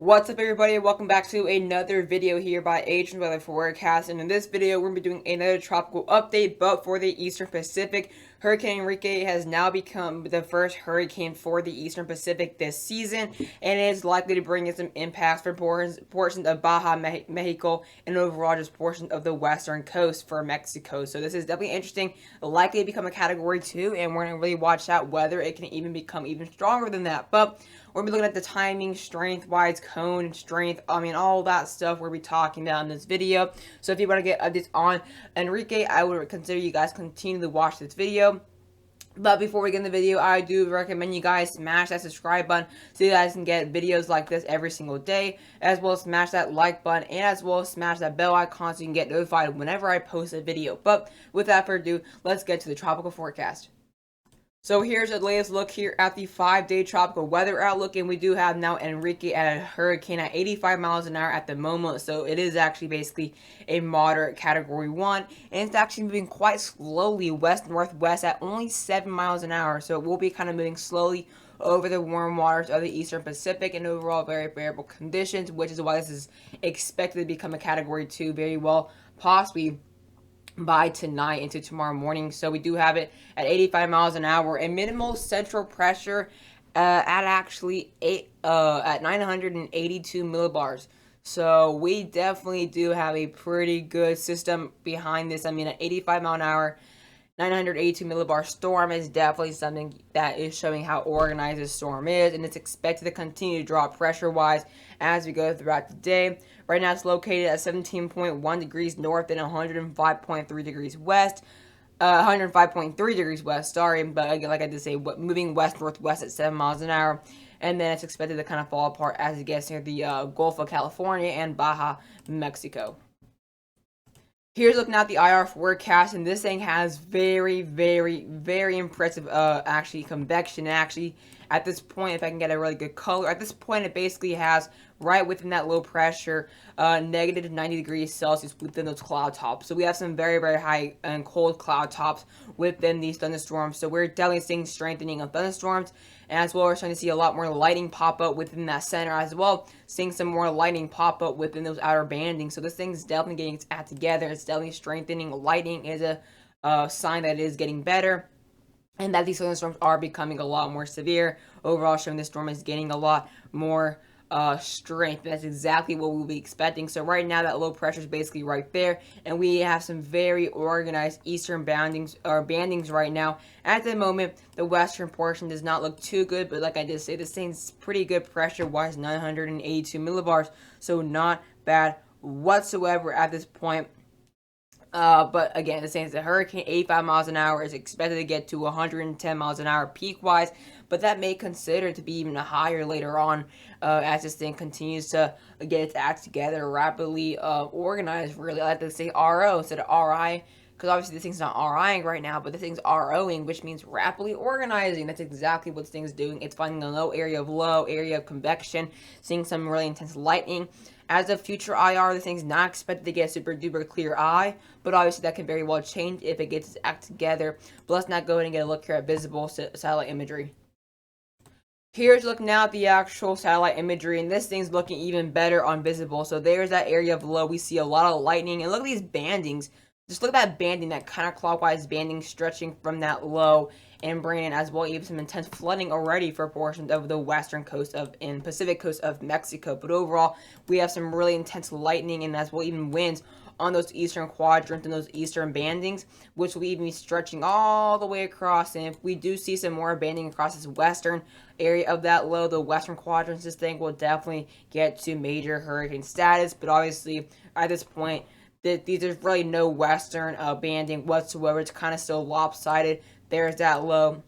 What's up, everybody? Welcome back to another video here by Agent Weather Forecast. And in this video, we're going to be doing another tropical update, but for the Eastern Pacific. Hurricane Enrique has now become the first hurricane for the Eastern Pacific this season, and it is likely to bring in some impacts for portions of Baja, Mexico, and overall just portions of the western coast for Mexico. So this is definitely interesting, likely to become a Category 2, and we're going to really watch out whether it can even become even stronger than that. But we're going to be looking at the timing, strength-wise, cone, strength, all that stuff we'll be talking about in this video. So if you want to get updates on Enrique, I would consider you guys continue to watch this video. But before we get in the video, I do recommend you guys smash that subscribe button so you guys can get videos like this every single day, as well as smash that like button, and as well as smash that bell icon so you can get notified whenever I post a video. But without further ado, let's get to the tropical forecast. So here's the latest look here at the 5-day tropical weather outlook, and we do have now Enrique at a hurricane at 85 miles an hour at the moment, so it is actually basically a moderate Category 1, and it's actually moving quite slowly west-northwest at only 7 miles an hour, so it will be kind of moving slowly over the warm waters of the Eastern Pacific and overall very variable conditions, which is why this is expected to become a Category 2 very well, possibly by tonight into tomorrow morning. So we do have it at 85 miles an hour and minimal central pressure at actually at 982 millibars. So we definitely do have a pretty good system behind this. I mean, at 85 mile an hour, 982 millibar storm is definitely something that is showing how organized this storm is, and it's expected to continue to drop pressure-wise as we go throughout the day. Right now, it's located at 17.1 degrees north and 105.3 degrees west. 105.3 degrees west, sorry, but again, like I did say, moving west-northwest at 7 miles an hour, and then it's expected to kind of fall apart as it gets near the Gulf of California and Baja, Mexico. Here's looking at the IR forecast, and this thing has very, very, very impressive, actually, convection. Actually, at this point, if I can get a really good color, at this point, it basically has, right within that low pressure, negative 90 degrees Celsius within those cloud tops. So we have some very, very high and cold cloud tops within these thunderstorms. So we're definitely seeing strengthening of thunderstorms. And as well, we're starting to see a lot more lighting pop up within that center as well. Seeing some more lighting pop up within those outer bandings. So this thing's definitely getting its act together. It's definitely strengthening. Lighting is a sign that it is getting better, and that these thunderstorms are becoming a lot more severe. Overall, showing this storm is getting a lot more strength. That's exactly what we'll be expecting. So right now, that low pressure is basically right there, and we have some very organized eastern bandings right now. At the moment, the western portion does not look too good, but like I did say, this thing's pretty good pressure-wise, 982 millibars, so not bad whatsoever at this point. But again, the same as the hurricane, 85 miles an hour is expected to get to 110 miles an hour peak-wise, but that may consider to be even higher later on as this thing continues to get its act together, rapidly organized, really. I like to say RO instead of RI, because obviously this thing's not RIing right now, but this thing's ROing, which means rapidly organizing. That's exactly what this thing's doing. It's finding a low area of convection, seeing some really intense lightning. As of future IR, this thing's not expected to get super duper clear eye, but obviously that can very well change if it gets its act together. But let's not go ahead and get a look here at visible satellite imagery. Here's looking now at the actual satellite imagery, and this thing's looking even better on visible. So there's that area of low. We see a lot of lightning, and look at these bandings. Just look at that banding, that counterclockwise banding stretching from that low and bringing in as well even some intense flooding already for portions of the western coast and Pacific coast of Mexico. But overall, we have some really intense lightning and as well even winds on those eastern quadrants and those eastern bandings, which will even be stretching all the way across. And if we do see some more banding across this western area of that low, the western quadrants, this thing will definitely get to major hurricane status. But obviously, at this point, there's really no western banding whatsoever. It's kind of still lopsided. There's that low.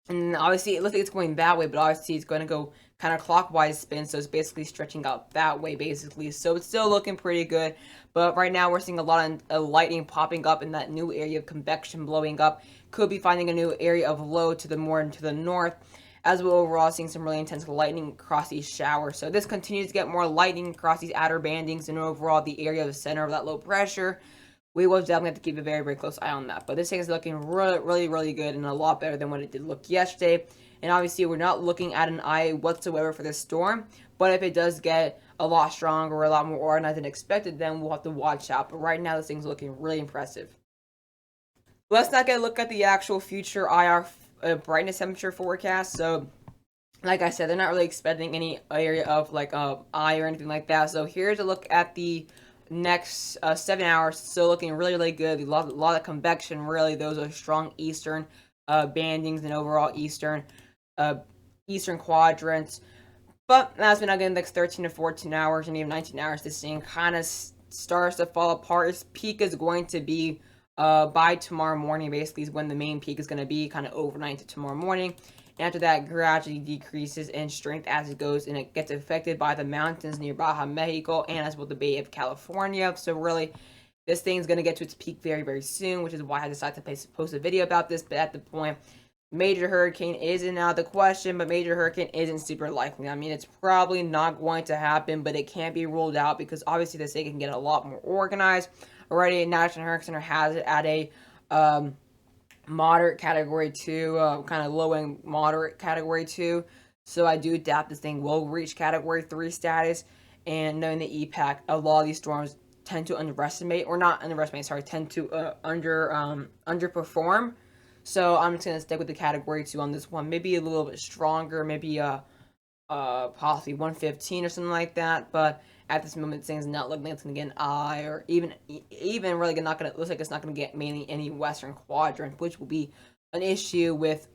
And obviously, it looks like it's going that way, but obviously it's going to go kind of clockwise spin, so it's basically stretching out that way, basically. So it's still looking pretty good, but right now we're seeing a lot of lightning popping up in that new area of convection blowing up. Could be finding a new area of low to the north, as well overall seeing some really intense lightning across these showers. So this continues to get more lightning across these outer bandings and overall the area of the center of that low pressure. We will definitely have to keep a very, very close eye on that. But this thing is looking really, really, really good and a lot better than what it did look yesterday. And obviously, we're not looking at an eye whatsoever for this storm. But if it does get a lot stronger or a lot more organized than expected, then we'll have to watch out. But right now, this thing's looking really impressive. Let's not get a look at the actual future IR brightness temperature forecast. So, like I said, they're not really expecting any area of like eye or anything like that. So here's a look at the next 7 hours. Still looking really, really good. A lot of convection. Really, those are strong eastern bandings and overall eastern quadrants. But as we now get in the next 13 to 14 hours and even 19 hours, this thing kind of starts to fall apart. Its peak is going to be by tomorrow morning, basically, is when the main peak is going to be, kind of overnight to tomorrow morning. And after that, gradually decreases in strength as it goes, and it gets affected by the mountains near Baja, Mexico, and as well the Bay of California. So really, this thing's going to get to its peak very, very soon, which is why I decided to post a video about this. But at the point, major hurricane isn't out of the question, but major hurricane isn't super likely. I mean, it's probably not going to happen, but it can't be ruled out because obviously this thing can get a lot more organized. Already, National Hurricane Center has it at a moderate category 2, kind of low end moderate category 2. So I do doubt this thing will reach category 3 status. And knowing the EPAC, a lot of these storms tend to underestimate, or not underestimate, sorry, tend to underperform. So I'm just gonna stick with the category 2 on this one. Maybe a little bit stronger, maybe possibly 115 or something like that. But at this moment, things not looking like it's gonna get an eye, or even really not gonna looks like it's not gonna get mainly any western quadrant, which will be an issue with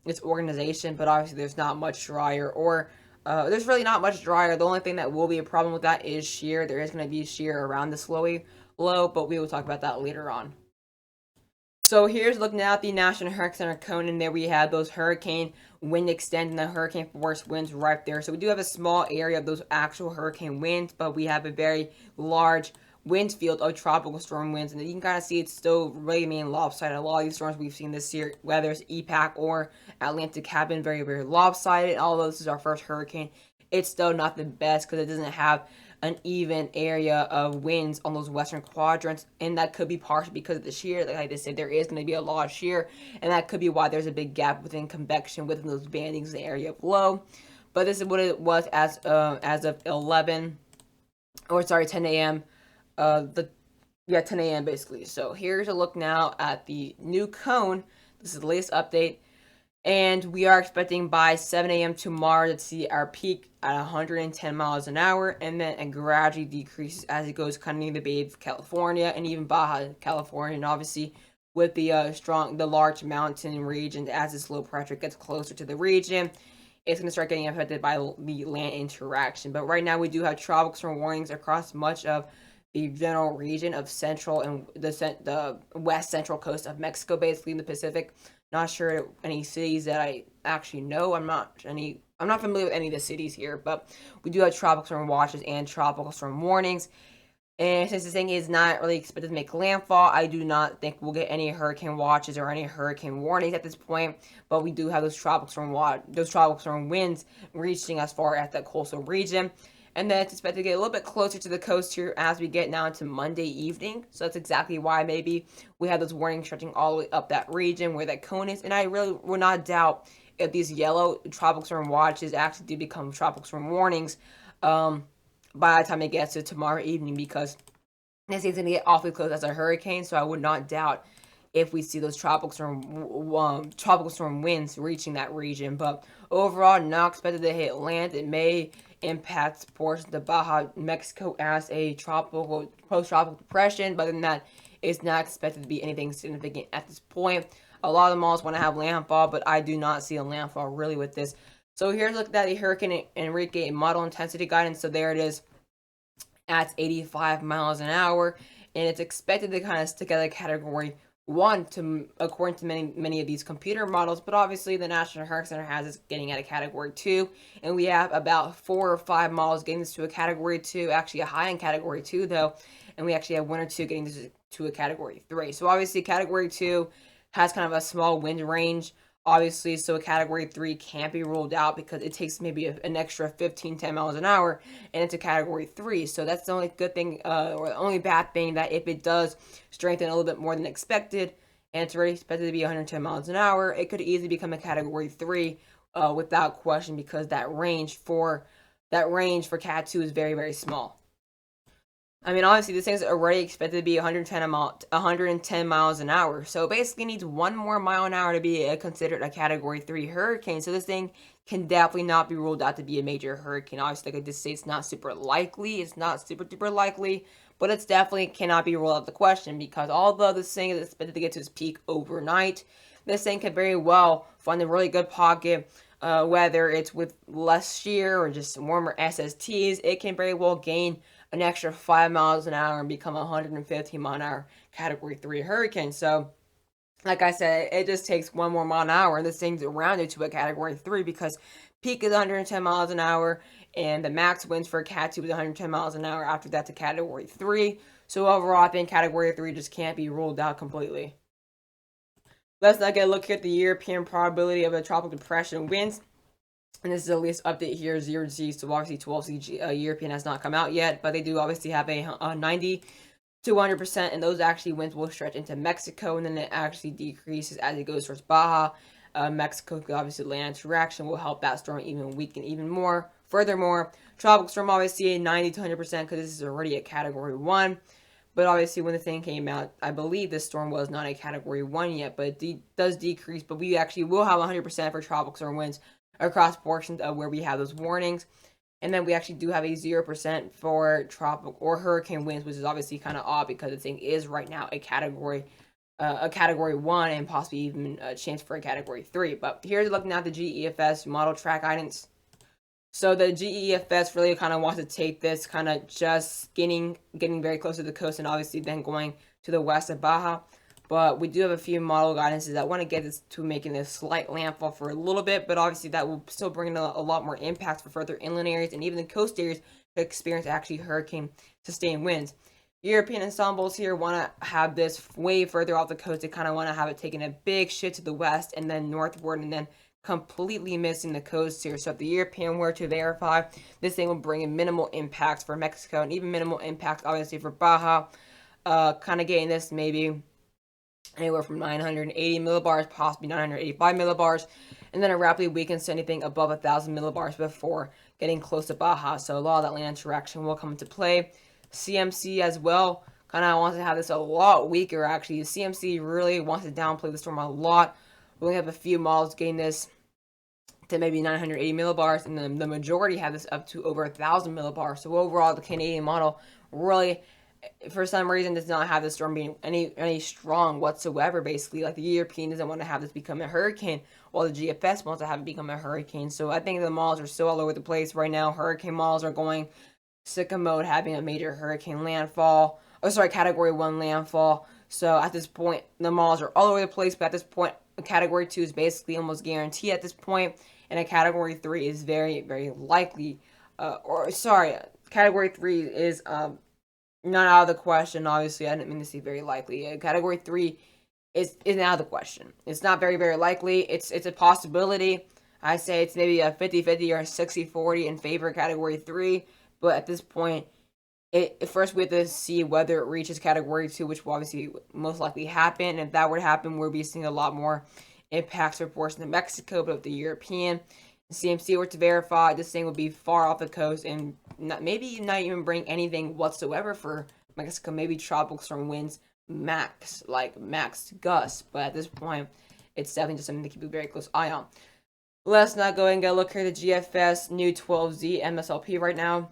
its organization. But obviously, there's not much drier, or there's really not much drier. The only thing that will be a problem with that is shear. There is gonna be shear around the slowy low, but we will talk about that later on. So here's looking at the National Hurricane Center cone, and there we have those hurricane wind extend and the hurricane force winds right there. So we do have a small area of those actual hurricane winds, but we have a very large wind field of tropical storm winds, and you can kind of see it's still really being lopsided. A lot of these storms we've seen this year, whether it's EPAC or Atlantic, have been very, very lopsided. Although this is our first hurricane, it's still not the best because it doesn't have an even area of winds on those western quadrants, and that could be partially because of the shear. Like I just said, there is going to be a lot of shear, and that could be why there's a big gap within convection within those bandings in the area of low. But this is what it was as of 10 a.m. 10 a.m. basically. So here's a look now at the new cone. This is the latest update. And we are expecting by 7 a.m. tomorrow to see our peak at 110 miles an hour, and then it gradually decreases as it goes kind of near the Bay of California and even Baja, California. And obviously, with the large mountain region, as this low pressure gets closer to the region, it's going to start getting affected by the land interaction. But right now, we do have tropical storm warnings across much of the general region of central and the west central coast of Mexico, basically in the Pacific. Not sure any cities that I actually know. I'm not familiar with any of the cities here, but we do have tropical storm watches and tropical storm warnings. And since this thing is not really expected to make landfall, I do not think we'll get any hurricane watches or any hurricane warnings at this point. But we do have those tropical storm winds reaching as far as the coastal region. And then it's expected to get a little bit closer to the coast here as we get now into Monday evening. So that's exactly why maybe we have those warnings stretching all the way up that region where that cone is. And I really would not doubt if these yellow tropical storm watches actually do become tropical storm warnings by the time it gets to tomorrow evening, because this is going to get awfully close as a hurricane. So I would not doubt if we see those tropical storm winds reaching that region. But overall, not expected to hit land. It may impact portions of Baja, Mexico as a post-tropical depression, but other than that, it's not expected to be anything significant at this point. A lot of the models want to have landfall, but I do not see a landfall really with this. So here's a look at the Hurricane Enrique model intensity guidance. So there it is at 85 miles an hour, and it's expected to kind of stick at a category 1 according to many of these computer models, but obviously the National Hurricane Center has us getting at a category 2, and we have about 4 or 5 models getting this to a category 2, actually a high-end category 2 though, and we actually have 1 or 2 getting this to a category 3. So obviously category 2 has kind of a small wind range, obviously, so a category 3 can't be ruled out because it takes maybe an extra 10 miles an hour, and it's a category 3. So that's the only good thing, or the only bad thing, that if it does strengthen a little bit more than expected, and it's already expected to be 110 miles an hour, it could easily become a category 3 without question, because that range for that range for Cat 2 is very, very small. I mean, honestly, this thing's already expected to be 110 miles an hour. So it basically needs 1 more mile an hour to be considered a Category 3 hurricane. So this thing can definitely not be ruled out to be a major hurricane. Obviously, like I just say, it's not super likely. It's not super duper likely, but it's definitely cannot be ruled out the question, because although this thing is expected to get to its peak overnight, this thing could very well find a really good pocket. Whether it's with less shear or just warmer SSTs, it can very well gain an extra 5 miles an hour and become a 115 mile an hour Category 3 hurricane. So, like I said, it just takes 1 more mile an hour, and this thing's rounded to a Category 3 because peak is 110 miles an hour, and the max winds for Cat 2 is 110 miles an hour. After that, to Category 3. So, overall, I think Category 3 just can't be ruled out completely. Let's now get a look at the European probability of a tropical depression winds. And this is the latest update here, 0G. So obviously 12Z European has not come out yet, but they do obviously have a 90 to 100%, and those actually winds will stretch into Mexico, and then it actually decreases as it goes towards Baja. Mexico could obviously land interaction will help that storm even weaken even more. Furthermore, tropical storm obviously a 90 to 100% because this is already a Category 1. But obviously, when the thing came out, I believe this storm was not a Category 1 yet, but it does decrease. But we actually will have 100% for tropical storm winds across portions of where we have those warnings. And then we actually do have a 0% for tropical or hurricane winds, which is obviously kind of odd because the thing is right now a Category 1 and possibly even a chance for a Category 3. But here's looking at the GEFS model track guidance. So the GEFS really kind of wants to take this kind of just getting very close to the coast and obviously then going to the west of Baja. But we do have a few model guidances that want to get this to making this slight landfall for a little bit, but obviously that will still bring in a lot more impact for further inland areas and even the coast areas to experience actually hurricane sustained winds. European ensembles here want to have this way further off the coast. They kind of want to have it taking a big shift to the west and then northward, and then completely missing the coast here. So if the European were to verify, this thing will bring in minimal impacts for Mexico and even minimal impact obviously for Baja. Kind of getting this maybe anywhere from 980 millibars, possibly 985 millibars, and then it rapidly weakens to anything above 1,000 millibars before getting close to Baja. So a lot of that land interaction will come into play. CMC as well kind of wants to have this a lot weaker actually. The CMC really wants to downplay the storm a lot. We only have a few models getting this to maybe 980 millibars, and then the majority have this up to over 1,000 millibars. So overall, the Canadian model really, for some reason, does not have the storm being any strong whatsoever. Basically, like the European doesn't want to have this become a hurricane, while the GFS wants to have it become a hurricane. So I think the models are still all over the place right now. Hurricane models are going Sicko mode, having a major hurricane landfall. Oh, sorry, Category 1 landfall. So at this point, the models are all over the place. But at this point, a Category 2 is basically almost guaranteed at this point, and a Category 3 is very, very likely. Category 3 is not out of the question. Obviously, I didn't mean to say very likely. Category 3 is out of the question. It's not very, very likely. It's a possibility. I say it's maybe a 50-50 or a 60-40 in favor of Category 3, but at this point, first we have to see whether it reaches Category 2, which will obviously most likely happen. And if that were to happen, we'll be seeing a lot more impacts for portions of Mexico. But if the European CMC were to verify, this thing would be far off the coast and maybe not even bring anything whatsoever for Mexico. Maybe tropical storm winds max gusts. But at this point, it's definitely just something to keep a very close eye on. Let's not go and get a look here at the GFS new 12Z MSLP right now.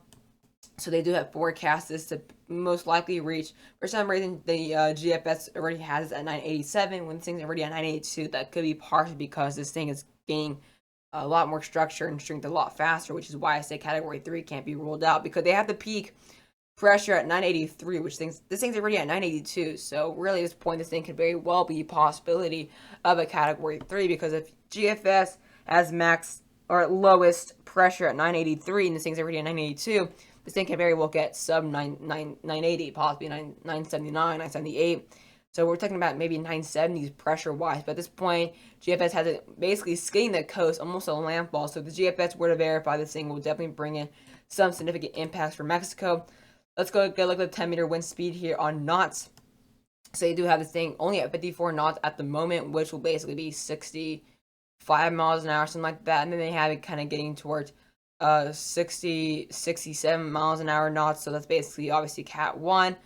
So they do have forecasts this to most likely reach. For some reason, the GFS already has it at 987 when this thing's already at 982. That could be partially because this thing is gaining a lot more structure and strength a lot faster, which is why I say Category 3 can't be ruled out, because they have the peak pressure at 983, which this thing's already at 982. So really at this point, this thing could very well be a possibility of a Category 3, because if GFS has max or lowest pressure at 983 and this thing's already at 982, this thing can very well get sub 980, possibly 979, 978. So we're talking about maybe 970s pressure-wise. But at this point, GFS has it basically skidding the coast, almost a landfall. So if the GFS were to verify, this thing will definitely bring in some significant impacts for Mexico. Let's go get a look at the 10-meter wind speed here on knots. So you do have this thing only at 54 knots at the moment, which will basically be 65 miles an hour, something like that. And then they have it kind of getting towards 67 miles an hour knots, so that's basically obviously Cat 1.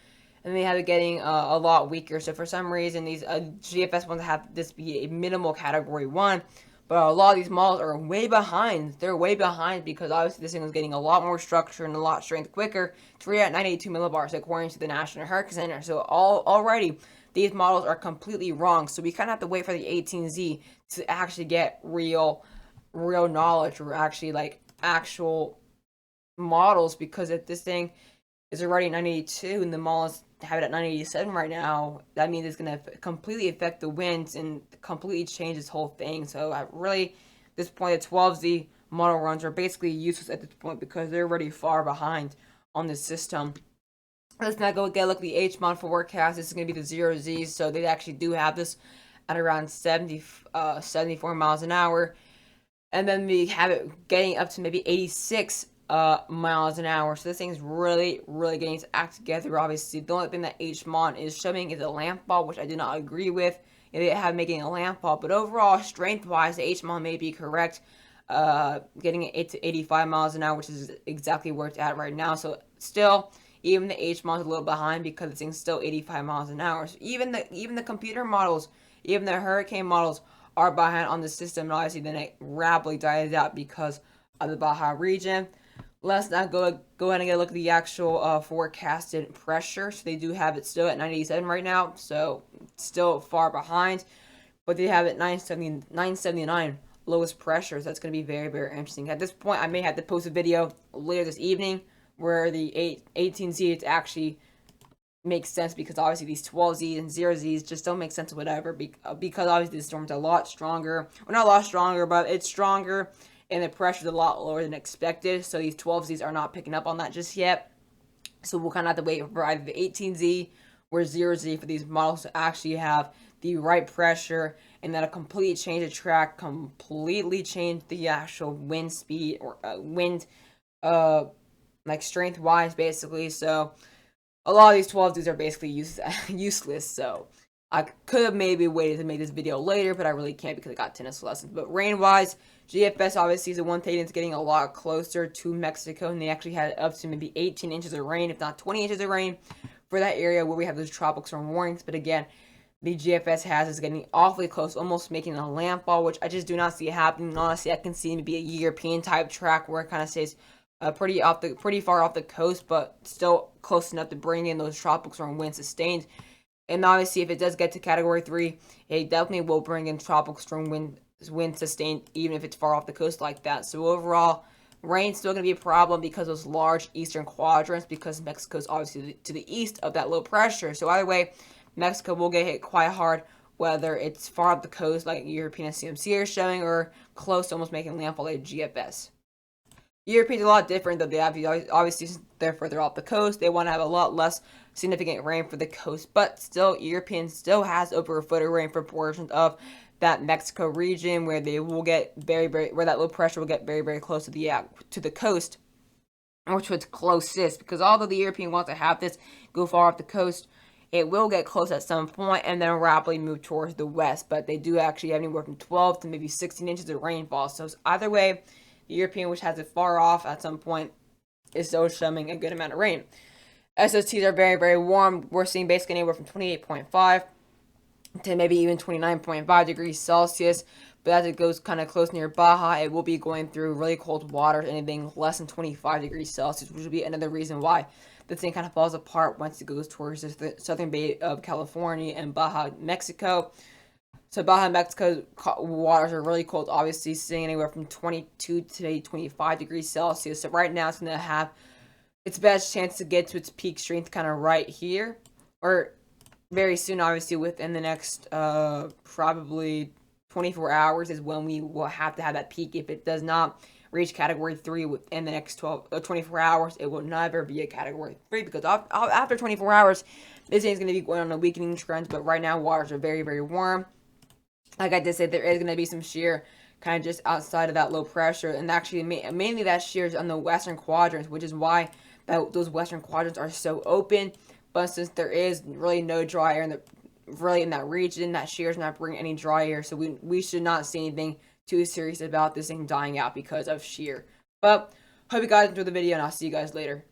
And they have it getting a lot weaker. So for some reason, these GFS ones have this be a minimal Category 1, but a lot of these models are way behind. They're way behind because obviously this thing was getting a lot more structure and a lot strength quicker to read at 982 millibars according to the National Hurricane Center. So already these models are completely wrong. So we kind of have to wait for the 18Z to actually get real knowledge, or actually like actual models, because if this thing is already 982 and the models have it at 987 right now, that means it's going to completely affect the winds and completely change this whole thing. So at this point, the 12Z model runs are basically useless at this point because they're already far behind on the system. Let's now go get a look at the H mod forecast. This is going to be the 0Zs, so they actually do have this at around 74 miles an hour. And then we have it getting up to maybe 86 miles an hour. So this thing's really getting its act together. Obviously, the only thing that HMON is showing is a lamp ball, which I do not agree with. They have making a lamp ball, but overall, strength-wise, the HMON may be correct. Getting it to 85 miles an hour, which is exactly where it's at right now. So still, even the HMON is a little behind because the thing's still 85 miles an hour. So even the computer models, even the hurricane models are behind on the system, and obviously then it rapidly dies out because of the Baja region. Let's now go ahead and get a look at the actual forecasted pressure. So they do have it still at 987 right now, so still far behind, but they have it 979 lowest pressure. So that's going to be very interesting. At this point, I may have to post a video later this evening where the 18Z actually makes sense, because obviously these 12Zs and 0Zs just don't make sense or whatever, because obviously the storm's a lot stronger. Well, not a lot stronger, but it's stronger, and the pressure's a lot lower than expected. So these 12Zs are not picking up on that just yet. So we'll kind of have to wait for either the 18Z or 0Z for these models to actually have the right pressure, and that'll completely change the track, completely change the actual wind speed, or wind like strength wise, basically. So a lot of these 12Zs are basically useless, so I could have maybe waited to make this video later, but I really can't because I got tennis lessons. But rain-wise, GFS obviously is the one thing that's getting a lot closer to Mexico, and they actually had up to maybe 18 inches of rain, if not 20 inches of rain, for that area where we have those tropical storm warnings. But again, the GFS has is getting awfully close, almost making a lamp ball, which I just do not see happening. Honestly, I can see maybe a European-type track where it kind of stays pretty far off the coast, but still close enough to bring in those tropical storm winds sustained. And obviously, if it does get to Category 3, it definitely will bring in tropical storm wind sustained, even if it's far off the coast like that. So overall, rain's still going to be a problem because those large eastern quadrants, because Mexico's obviously to the east of that low pressure. So either way, Mexico will get hit quite hard, whether it's far up the coast like European CMC are showing, or close to almost making landfall like GFS. Europeans are a lot different, though. They have, obviously, they're further off the coast. They want to have a lot less significant rain for the coast, but still, European still has over a foot of rain for portions of that Mexico region, where they will get where that low pressure will get very close to the coast, which was closest. Because although the European wants to have this go far off the coast, it will get close at some point and then rapidly move towards the west. But they do actually have anywhere from 12 to maybe 16 inches of rainfall. So either way, the European, which has it far off at some point, is still showing a good amount of rain. SSTs are very warm. We're seeing basically anywhere from 28.5 to maybe even 29.5 degrees Celsius. But as it goes kind of close near Baja, it will be going through really cold water, anything less than 25 degrees Celsius, which will be another reason why the thing kind of falls apart once it goes towards the southern Bay of California and Baja, Mexico. So Baja, Mexico's waters are really cold, obviously, sitting anywhere from 22 to 25 degrees Celsius. So right now, it's going to have its best chance to get to its peak strength kind of right here, or very soon, obviously, within the next probably 24 hours is when we will have to have that peak. If it does not reach Category 3 within the next 24 hours, it will never be a Category 3, because after 24 hours, this thing is going to be going on a weakening trend. But right now, waters are very warm. Like I did say, there is going to be some shear kind of just outside of that low pressure, and actually mainly that shear is on the western quadrants, which is why those western quadrants are so open. But since there is really no dry air in that region, that shear is not bringing any dry air, so we should not see anything too serious about this thing dying out because of shear. But Hope you guys enjoyed the video, and I'll see you guys later.